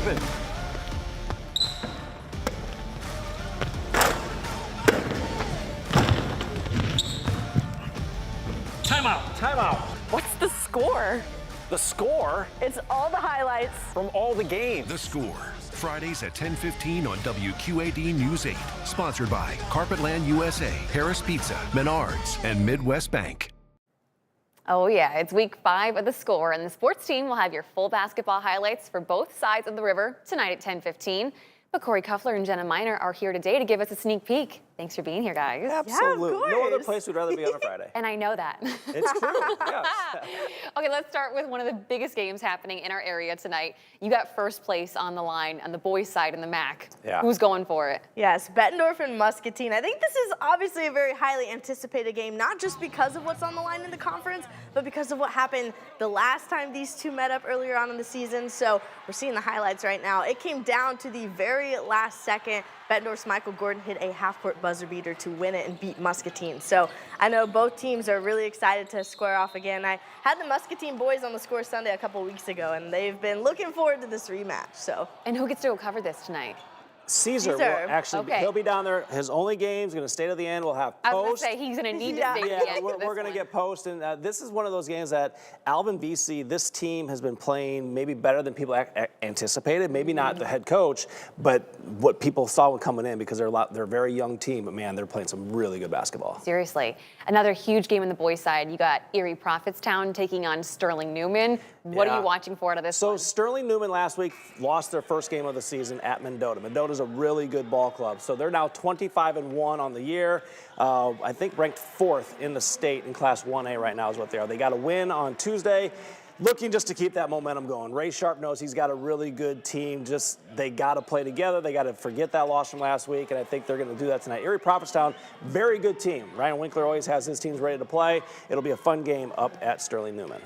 open. Timeout. What's the score? The score It's all the highlights. from all the games. The Score, Fridays at 10:15 on WQAD News 8. Sponsored by Carpetland USA, Harris Pizza, Menards, and Midwest Bank. Oh yeah, it's week 5 of The Score, and the sports team will have your full basketball highlights for both sides of the river tonight at 10:15. But Corey Cuffler and Jenna Miner are here today to give us a sneak peek. Thanks for being here, guys. Absolutely. No other course. place we'd rather be on a Friday. And I know that. It's true. Yes. Okay, let's start with one of the biggest games happening in our area tonight. You got first place on the line on the boys' side in the MAC. Yeah. Who's going for it? Yes, Bettendorf and Muscatine. I think this is obviously a very highly anticipated game, not just because of what's on the line in the conference, but because of what happened the last time these two met up earlier on in the season. So we're seeing the highlights right now. It came down to the very last second. Bettendorf's Michael Gordon hit a half-court buzzer beater to win it and beat Muscatine. So I know both teams are really excited to square off again. I had the Muscatine boys on the Score Sunday a couple weeks ago, and they've been looking forward to this rematch. So. And who gets to go cover this tonight? Caesar will actually, Okay. he'll be down there. His only game's going to stay to the end. We'll have I was going to post. say he's going to need to stay to the Yeah, end. we're going to get post, and this is one of those games that Alvin BC, this team has been playing maybe better than people anticipated. Maybe not the head coach, but what people saw when coming in, because they're a very young team. But man, they're playing some really good basketball. Seriously. Another huge game on the boys' side. You got Erie Prophetstown taking on Sterling Newman. What are you watching for out of this one? So Sterling Newman last week lost their first game of the season at Mendota. Mendota's a really good ball club. So they're now 25-1 on the year. I think ranked 4th in the state in Class 1A right now is what they are. They got a win on Tuesday. Looking just to keep that momentum going. Ray Sharp knows he's got a really good team. Just they got to play together. They got to forget that loss from last week, and I think they're going to do that tonight. Erie Prophetstown, very good team. Ryan Winkler always has his teams ready to play. It'll be a fun game up at Sterling Newman.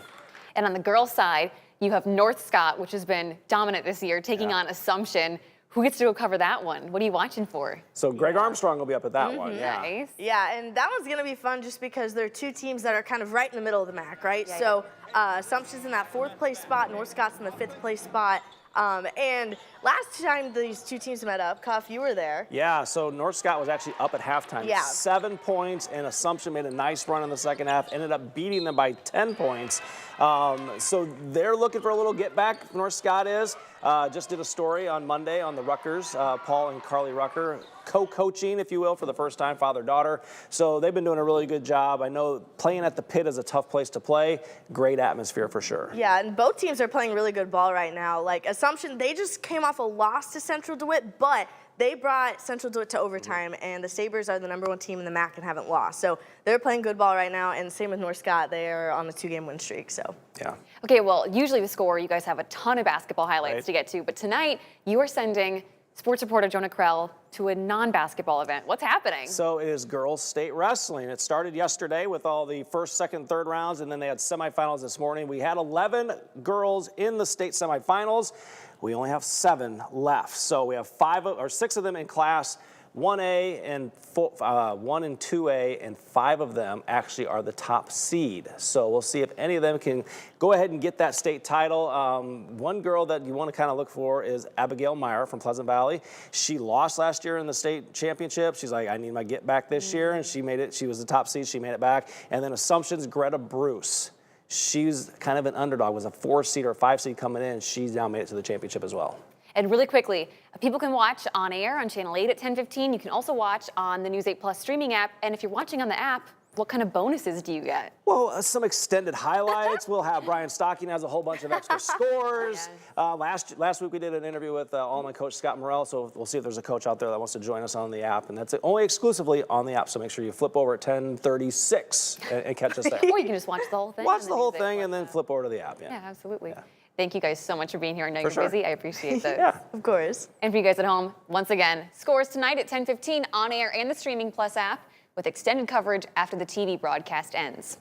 And on the girls' side, you have North Scott, which has been dominant this year, taking on Assumption. Who gets to go cover that one? What are you watching for? So Greg Armstrong will be up at that one. Yeah. Nice. Yeah, and that one's going to be fun just because they're two teams that are kind of right in the middle of the MAC, right? Yeah, So Assumption's in that 4th place spot, North Scott's in the 5th place spot. And last time these two teams met up, Cuff, you were there. Yeah, so North Scott was actually up at halftime. Yeah. 7 points, and Assumption made a nice run in the second half, ended up beating them by 10 points. So they're looking for a little get back, North Scott is. Just did a story on Monday on the Ruckers, Paul and Carly Rucker, co-coaching, if you will, for the first time, father-daughter. So they've been doing a really good job. I know playing at the Pit is a tough place to play. Great atmosphere for sure. Yeah, and both teams are playing really good ball right now. Like Assumption, they just came off a loss to Central DeWitt, but they brought Central DeWitt to overtime, and the Sabres are the #1 team in the MAC and haven't lost. So they're playing good ball right now, and same with North Scott. They are on a 2-game win streak. So Yeah. Okay, well, usually The Score, you guys have a ton of basketball highlights to get to, but tonight you are sending sports reporter Jonah Krell to a non-basketball event. What's happening? So it is girls state wrestling. It started yesterday with all the first, second, third rounds, and then they had semifinals this morning. We had 11 girls in the state semifinals. We only have 7 left. So we have 6 of them in class 1A and 1 and 2A, and 5 of them actually are the top seed. So we'll see if any of them can go ahead and get that state title. One girl that you want to kind of look for is Abigail Meyer from Pleasant Valley. She lost last year in the state championship. She's like, I need my get back this year, and she made it. She was the top seed. She made it back. And then Assumption's Greta Bruce. She's kind of an underdog, was a 4 seed or 5 seed coming in. She's now made it to the championship as well. And really quickly, people can watch on air on Channel 8 at 10:15. You can also watch on the News 8 Plus streaming app. And if you're watching on the app, what kind of bonuses do you get? Well, some extended highlights. We'll have Brian Stocking has a whole bunch of extra scores. Last week we did an interview with Allman coach Scott Morrell, so we'll see if there's a coach out there that wants to join us on the app, and that's only exclusively on the app. So make sure you flip over at 10:36 and catch us there. Or you can just watch the whole thing. Watch the whole thing and then flip over to the app. Yeah, absolutely. Yeah. Thank you guys so much for being here. I know you're sure. busy. I appreciate this. Yeah. of course. And for you guys at home, once again, Scores tonight at 10:15 on air and the Streaming Plus app with extended coverage after the TV broadcast ends.